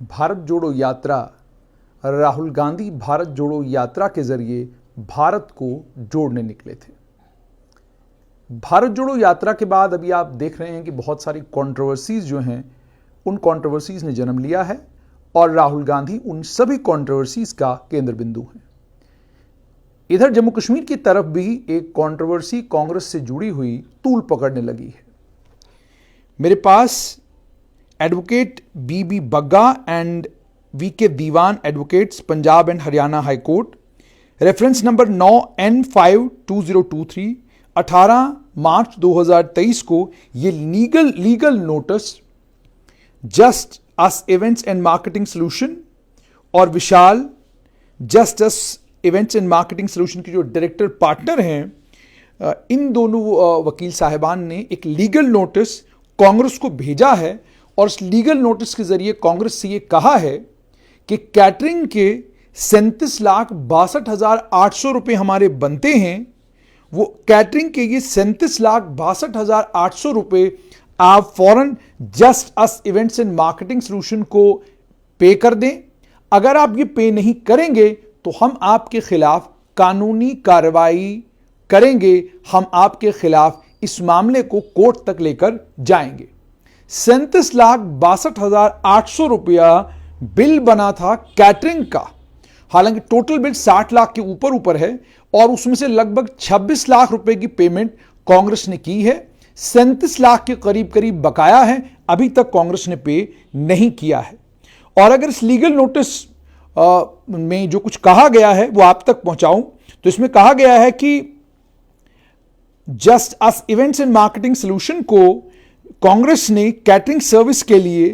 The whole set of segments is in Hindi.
भारत जोड़ो यात्रा, राहुल गांधी भारत जोड़ो यात्रा के जरिए भारत को जोड़ने निकले थे। भारत जोड़ो यात्रा के बाद अभी आप देख रहे हैं कि बहुत सारी कंट्रोवर्सीज जो हैं उन कंट्रोवर्सीज ने जन्म लिया है और राहुल गांधी उन सभी कंट्रोवर्सीज का केंद्र बिंदु हैं। इधर जम्मू कश्मीर की तरफ भी एक कंट्रोवर्सी कांग्रेस से जुड़ी हुई तूल पकड़ने लगी है। मेरे पास advocate B B Bagga and V K Diwan advocates Punjab and Haryana high court, reference number 9N52023 18 March 2023 को ये legal notice just us events and marketing solution और Vishal just us events and marketing solution के जो डायरेक्टर पार्टनर हैं, इन दोनों वकील साहिबान ने एक लीगल नोटिस कांग्रेस को भेजा है और इस लीगल नोटिस के जरिए कांग्रेस से ये कहा है कि कैटरिंग के 37,62,800 रुपये हमारे बनते हैं, वो कैटरिंग के ये 37,62,800 रुपये आप फौरन just us events and marketing solution को पे कर दें। अगर आप ये पे नहीं करेंगे तो हम आपके खिलाफ कानूनी कार्रवाई करेंगे, हम आपके खिलाफ इस मामले को कोर्ट तक लेकर जाएंगे। 37,62,800 रुपया बिल बना था कैटरिंग का। हालांकि टोटल बिल 60 लाख के ऊपर है और उसमें से लगभग 26 लाख रुपए की पेमेंट कांग्रेस ने की है। 37 लाख के करीब बकाया है, अभी तक कांग्रेस ने पे नहीं किया है। और अगर इस लीगल नोटिस में जो कुछ कहा गया है वो आप तक पहुंचाऊं तो इसमें कहा गया है कि just us events and marketing solution को कांग्रेस ने कैटरिंग सर्विस के लिए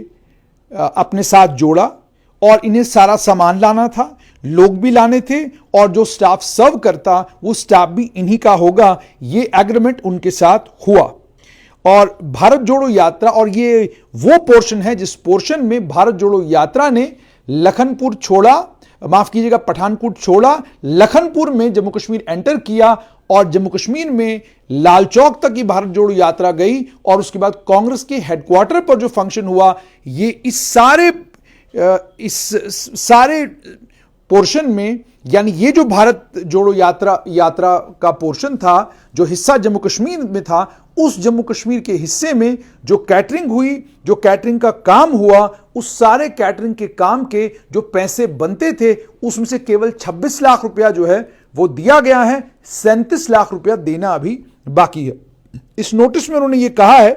अपने साथ जोड़ा और इन्हें सारा सामान लाना था, लोग भी लाने थे और जो स्टाफ सर्व करता वो स्टाफ भी इन्हीं का होगा। ये एग्रीमेंट उनके साथ हुआ। और भारत जोड़ो यात्रा, और ये वो पोर्शन है जिस पोर्शन में भारत जोड़ो यात्रा ने लखनपुर छोड़ा, माफ कीजिएगा पठानकोट छोड़ा, लखनपुर में जम्मू कश्मीर एंटर किया और जम्मू कश्मीर में लाल चौक तक ही भारत जोड़ो यात्रा गई और उसके बाद कांग्रेस के हेडक्वार्टर पर जो फंक्शन हुआ, ये इस सारे पोर्शन में, यानी ये जो भारत जोड़ो यात्रा का पोर्शन था, जो हिस्सा जम्मू कश्मीर में था, उस जम्मू कश्मीर के हिस्से में जो कैटरिंग हुई, जो कैटरिंग का काम हुआ, उस सारे कैटरिंग के काम के जो पैसे बनते थे उसमें से केवल 26 लाख रुपया जो है वो दिया गया है। 37 लाख रुपया देना अभी बाकी है। इस नोटिस में उन्होंने ये कहा है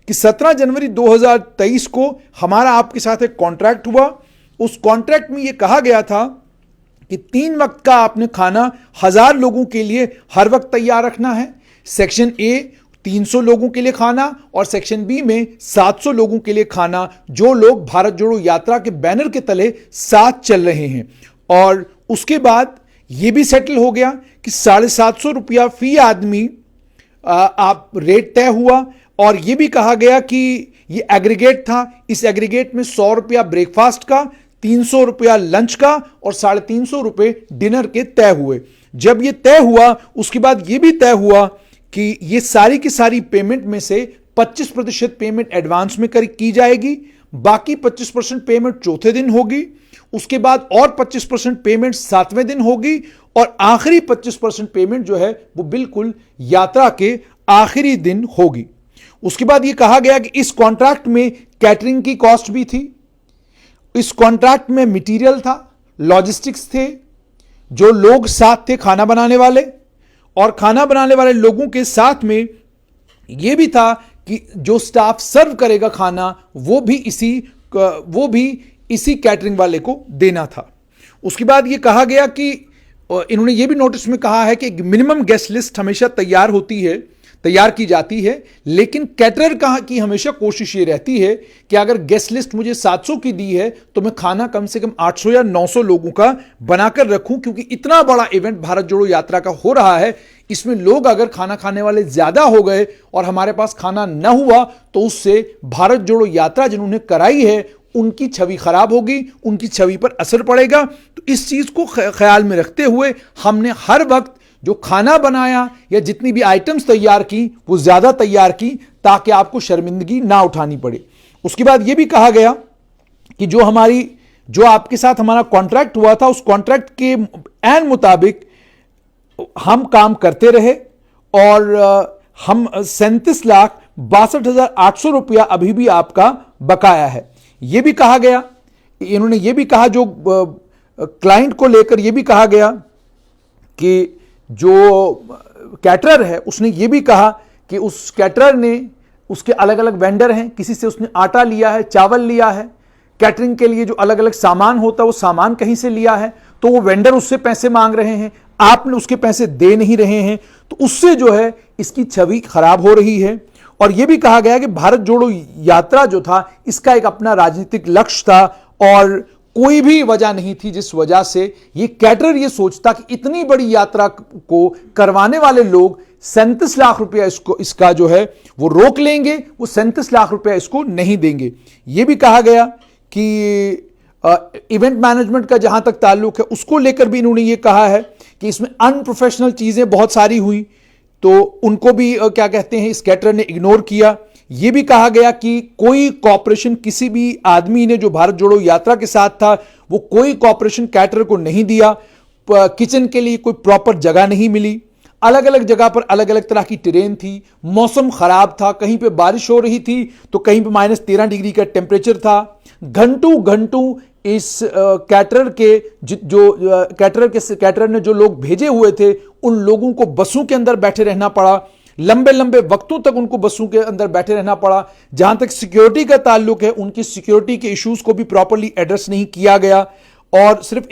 कि 17 जनवरी 2023 को हमारा आपके साथ एक कॉन्ट्रैक्ट हुआ। उस कॉन्ट्रैक्ट में ये कहा गया था कि 3 वक्त का आपने खाना 1000 लोगों के लिए हर वक्त तैयार रखना है। सेक्शन ए 300 लोगों के लिए खाना और सेक्शन बी में 700 लोगों के लिए खाना, जो लोग भारत जोड़ो यात्रा के बैनर के तले साथ चल रहे हैं। और उसके बाद यह भी सेटल हो गया कि 750 रुपया फी आदमी आप रेट तय हुआ और यह भी कहा गया कि यह एग्रीगेट था। इस एग्रीगेट में 100 रुपया ब्रेकफास्ट का, 300 रुपया लंच का और 350 रुपये डिनर के तय हुए। जब यह तय हुआ उसके बाद यह भी तय हुआ कि ये सारी की सारी पेमेंट में से 25% पेमेंट एडवांस में की जाएगी, बाकी 25% पेमेंट चौथे दिन होगी, उसके बाद और 25% पेमेंट 7वें दिन होगी और आखिरी 25% पेमेंट जो है वो बिल्कुल यात्रा के आखिरी दिन होगी। उसके बाद ये कहा गया कि इस कॉन्ट्रैक्ट में कैटरिंग की कॉस्ट भी थी, इस कॉन्ट्रैक्ट में मटेरियल था, लॉजिस्टिक्स थे, जो लोग साथ थे खाना बनाने वाले, और खाना बनाने वाले लोगों के साथ में यह भी था कि जो स्टाफ सर्व करेगा खाना वो भी इसी कैटरिंग वाले को देना था। उसके बाद यह कहा गया कि इन्होंने यह भी नोटिस में कहा है कि मिनिमम गेस्ट लिस्ट हमेशा तैयार की जाती है, लेकिन कैटरर की हमेशा कोशिश ये रहती है कि अगर गेस्ट लिस्ट मुझे 700 की दी है तो मैं खाना कम से कम 800 या 900 लोगों का बनाकर रखूं, क्योंकि इतना बड़ा इवेंट भारत जोड़ो यात्रा का हो रहा है। इसमें लोग अगर खाना खाने वाले ज्यादा हो गए और हमारे पास खाना न हुआ तो उससे भारत जोड़ो यात्रा जिन्होंने कराई है उनकी छवि खराब होगी, उनकी छवि पर असर पड़ेगा। तो इस चीज को ख्याल में रखते हुए हमने हर वक्त जो खाना बनाया या जितनी भी आइटम्स तैयार की वो ज्यादा तैयार की ताकि आपको शर्मिंदगी ना उठानी पड़े। उसके बाद यह भी कहा गया कि जो आपके साथ हमारा कॉन्ट्रैक्ट हुआ था, उस कॉन्ट्रैक्ट के एन मुताबिक हम काम करते रहे और हम 37,62,800 रुपया अभी भी आपका बकाया है। यह भी कहा गया, इन्होंने यह भी कहा, जो क्लाइंट को लेकर यह भी कहा गया कि जो कैटरर है उसने यह भी कहा कि उस कैटरर ने, उसके अलग अलग वेंडर हैं, किसी से उसने आटा लिया है, चावल लिया है, कैटरिंग के लिए जो अलग अलग सामान होता है वो सामान कहीं से लिया है, तो वो वेंडर उससे पैसे मांग रहे हैं, आपने उसके पैसे दे नहीं रहे हैं, तो उससे जो है इसकी छवि खराब हो रही है। और यह भी कहा गया कि भारत जोड़ो यात्रा जो था इसका एक अपना राजनीतिक लक्ष्य था और कोई भी वजह नहीं थी जिस वजह से ये कैटरर ये सोचता कि इतनी बड़ी यात्रा को करवाने वाले लोग 37 लाख रुपया इसका जो है वो रोक लेंगे, वो 37 लाख रुपया इसको नहीं देंगे। यह भी कहा गया कि इवेंट मैनेजमेंट का जहां तक ताल्लुक है उसको लेकर भी इन्होंने ये कहा है कि इसमें अनप्रोफेशनल चीजें बहुत सारी हुई, तो उनको भी क्या कहते हैं इस कैटरर ने इग्नोर किया। यह भी कहा गया कि कोई कॉपरेशन किसी भी आदमी ने जो भारत जोड़ो यात्रा के साथ था वो कोई कॉपरेशन कैटरर को नहीं दिया, किचन के लिए कोई प्रॉपर जगह नहीं मिली, अलग अलग जगह पर अलग अलग तरह की ट्रेन थी, मौसम खराब था, कहीं पे बारिश हो रही थी तो कहीं पे -13 डिग्री का टेम्परेचर था। घंटों घंटों इस कैटरर ने जो लोग भेजे हुए थे उन लोगों को बसों के अंदर बैठे रहना पड़ा, लंबे लंबे वक्तों तक उनको बसों के अंदर बैठे रहना पड़ा। जहां तक सिक्योरिटी का ताल्लुक है उनकी सिक्योरिटी के इश्यूज को भी प्रॉपर्ली एड्रेस नहीं किया गया। और सिर्फ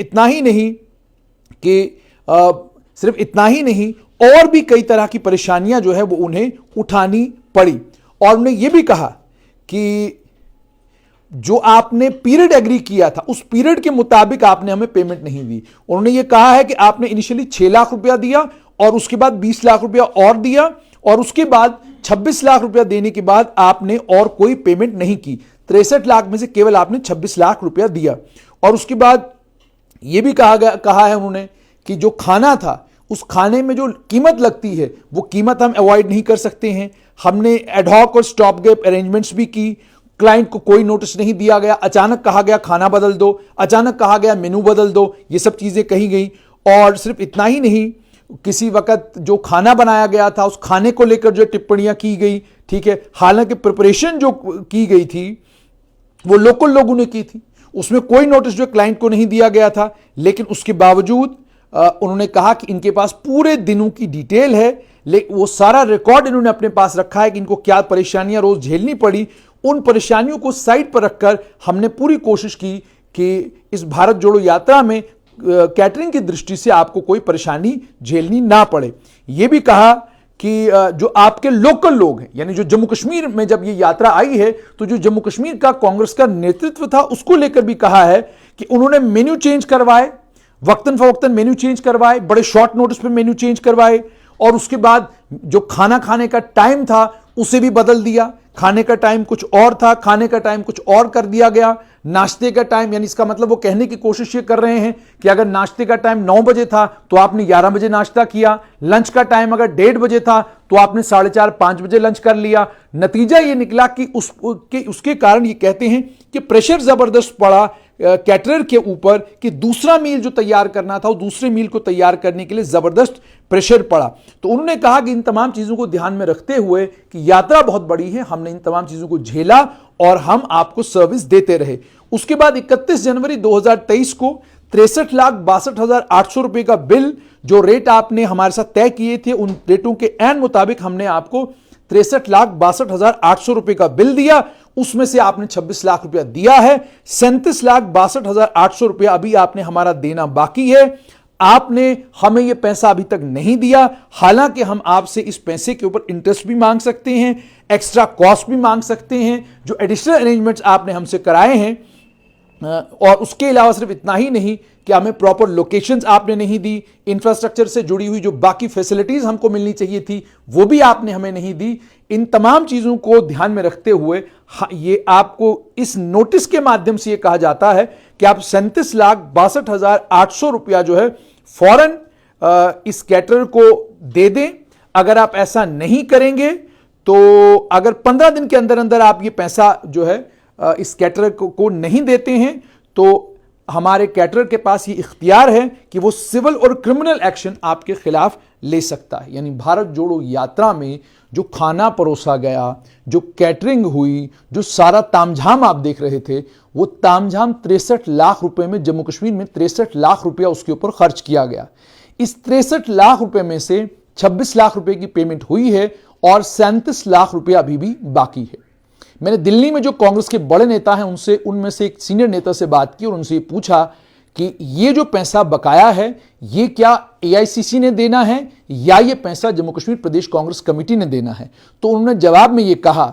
इतना ही नहीं और भी कई तरह की परेशानियां जो है वो उन्हें उठानी पड़ी। और उन्होंने ये भी कहा कि जो आपने पीरियड एग्री किया था उस पीरियड के मुताबिक आपने हमें पेमेंट नहीं दी। उन्होंने ये कहा है कि आपने इनिशियली 6 लाख रुपया दिया और उसके बाद 20 लाख रुपया और दिया और उसके बाद 26 लाख रुपया देने के बाद आपने और कोई पेमेंट नहीं की। 63 लाख में से केवल आपने 26 लाख रुपया दिया। और उसके बाद यह भी कहा है उन्होंने कि जो खाना था उस खाने में जो कीमत लगती है वो कीमत हम अवॉइड नहीं कर सकते हैं। हमने एडहॉक और स्टॉप गैप अरेंजमेंट्स भी की, क्लाइंट को कोई नोटिस नहीं दिया गया, अचानक कहा गया खाना बदल दो, अचानक कहा गया मेनू बदल दो, ये सब चीजें कही गई। और सिर्फ इतना ही नहीं, किसी वक्त जो खाना बनाया गया था उस खाने को लेकर जो टिप्पणियां की गई, ठीक है, हालांकि प्रिपरेशन जो की गई थी वो लोकल लोगों ने की थी, उसमें कोई नोटिस जो क्लाइंट को नहीं दिया गया था। लेकिन उसके बावजूद उन्होंने कहा कि इनके पास पूरे दिनों की डिटेल है, लेकिन वो सारा रिकॉर्ड इन्होंने अपने पास रखा है कि इनको क्या परेशानियां रोज झेलनी पड़ी। उन परेशानियों को साइड पर रखकर हमने पूरी कोशिश की कि इस भारत जोड़ो यात्रा में कैटरिंग की दृष्टि से आपको कोई परेशानी झेलनी ना पड़े। यह भी कहा कि जो आपके लोकल लोग हैं, यानी जो जम्मू कश्मीर में जब ये यात्रा आई है तो जो जम्मू कश्मीर का कांग्रेस का नेतृत्व था उसको लेकर भी कहा है कि उन्होंने मेन्यू चेंज करवाए, वक्तन फवक्तन मेन्यू चेंज करवाए, बड़े शॉर्ट नोटिस पे मेन्यू चेंज करवाए। और उसके बाद जो खाना खाने का टाइम था उसे भी बदल दिया, खाने का टाइम कुछ और था, खाने का टाइम कुछ और कर दिया गया। नाश्ते का टाइम, यानी इसका मतलब वो कहने की कोशिश ये कर रहे हैं कि अगर नाश्ते का टाइम 9 बजे था तो आपने 11 बजे नाश्ता किया, लंच का टाइम अगर 1:30 बजे था तो आपने 4:30-5 बजे लंच कर लिया। नतीजा ये निकला कि उसके कारण ये कहते हैं कि प्रेशर जबरदस्त पड़ा कैटरर के ऊपर कि दूसरा मील जो तैयार करना था वो दूसरे मील को तैयार करने के लिए जबरदस्त प्रेशर पड़ा। तो उन्होंने कहा कि इन तमाम चीजों को ध्यान में रखते हुए कि यात्रा बहुत बड़ी है, हमने इन तमाम चीजों को झेला और हम आपको सर्विस देते रहे। उसके बाद 31 जनवरी 2023 को 63,62,800 रुपए का बिल, जो रेट आपने हमारे साथ तय किए थे उन रेटों के एन मुताबिक हमने आपको 63,62,800 रुपए का बिल दिया। उसमें से आपने 26 लाख रुपया दिया है, 37,62,800 रुपया अभी आपने हमारा देना बाकी है। आपने हमें यह पैसा अभी तक नहीं दिया, हालांकि हम आपसे इस पैसे के ऊपर इंटरेस्ट भी मांग सकते हैं, एक्स्ट्रा कॉस्ट भी मांग सकते हैं जो एडिशनल अरेंजमेंट्स आपने हमसे कराए हैं। और उसके अलावा सिर्फ इतना ही नहीं कि हमें प्रॉपर लोकेशंस आपने नहीं दी, इंफ्रास्ट्रक्चर से जुड़ी हुई जो बाकी फैसिलिटीज हमको मिलनी चाहिए थी वो भी आपने हमें नहीं दी। इन तमाम चीजों को ध्यान में रखते हुए ये आपको इस नोटिस के माध्यम से ये कहा जाता है कि आप 37,62,800 रुपया जो है फौरन इस कैटरर को दे दें। अगर आप ऐसा नहीं करेंगे तो अगर 15 दिन के अंदर अंदर आप ये पैसा जो है इस कैटरर को नहीं देते हैं तो हमारे कैटरर के पास ये इख्तियार है कि वो सिविल और क्रिमिनल एक्शन आपके खिलाफ ले सकता है। यानी भारत जोड़ो यात्रा में जो खाना परोसा गया, जो कैटरिंग हुई, जो सारा तामझाम आप देख रहे थे, वो तामझाम 63 लाख रुपए में, जम्मू कश्मीर में 63 लाख रुपया उसके ऊपर खर्च किया गया। इस 63 लाख रुपए में से 26 लाख रुपए की पेमेंट हुई है और 37 लाख रुपया अभी भी बाकी है। मैंने दिल्ली में जो कांग्रेस के बड़े नेता हैं उनमें से एक सीनियर नेता से बात की और उनसे ये पूछा कि ये जो पैसा बकाया है ये क्या एआईसीसी ने देना है या ये पैसा जम्मू कश्मीर प्रदेश कांग्रेस कमेटी ने देना है। तो उन्होंने जवाब में ये कहा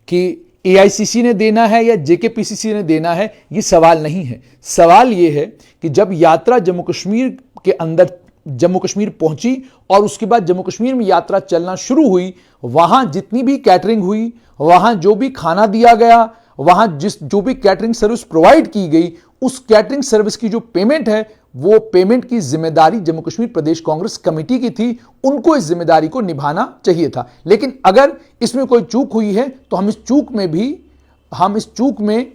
कि एआईसीसी ने देना है या जेकेपीसीसी ने देना है, ये सवाल नहीं है। सवाल ये है कि जब यात्रा जम्मू कश्मीर के अंदर जम्मू कश्मीर पहुंची और उसके बाद जम्मू कश्मीर में यात्रा चलना शुरू हुई, वहां जितनी भी कैटरिंग हुई, वहां जो भी खाना दिया गया, वहां जो भी कैटरिंग सर्विस प्रोवाइड की गई, उस कैटरिंग सर्विस की जो पेमेंट है वो पेमेंट की जिम्मेदारी जम्मू कश्मीर प्रदेश कांग्रेस कमेटी की थी। उनको इस जिम्मेदारी को निभाना चाहिए था। लेकिन अगर इसमें कोई चूक हुई है तो हम इस चूक में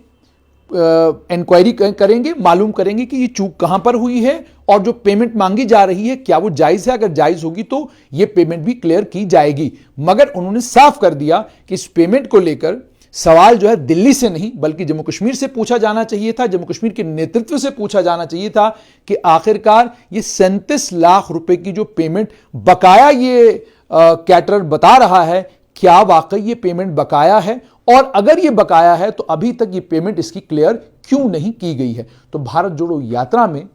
इंक्वायरी करेंगे, मालूम करेंगे कि ये चूक कहां पर हुई है और जो पेमेंट मांगी जा रही है क्या वो जायज है। अगर जायज होगी तो ये पेमेंट भी क्लियर की जाएगी। मगर उन्होंने साफ कर दिया कि इस पेमेंट को लेकर सवाल जो है दिल्ली से नहीं बल्कि जम्मू कश्मीर से पूछा जाना चाहिए था, जम्मू कश्मीर के नेतृत्व से पूछा जाना चाहिए था कि आखिरकार ये 37 लाख रुपए की जो पेमेंट बकाया ये कैटरर बता रहा है, क्या वाकई ये पेमेंट बकाया है, और अगर ये बकाया है तो अभी तक ये पेमेंट इसकी क्लियर क्यों नहीं की गई है। तो भारत जोड़ो यात्रा में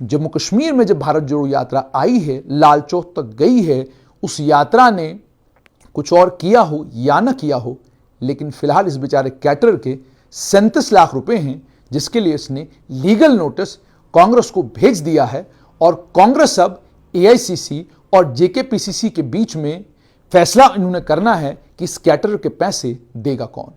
जम्मू कश्मीर में जब भारत जोड़ो यात्रा आई है, लाल चौक तक गई है, उस यात्रा ने कुछ और किया हो या ना किया हो, लेकिन फिलहाल इस बेचारे कैटरर के 37 लाख रुपए हैं जिसके लिए इसने लीगल नोटिस कांग्रेस को भेज दिया है और कांग्रेस अब एआईसीसी और जेकेपीसीसी के बीच में फैसला इन्होंने करना है कि इस कैटरर के पैसे देगा कौन।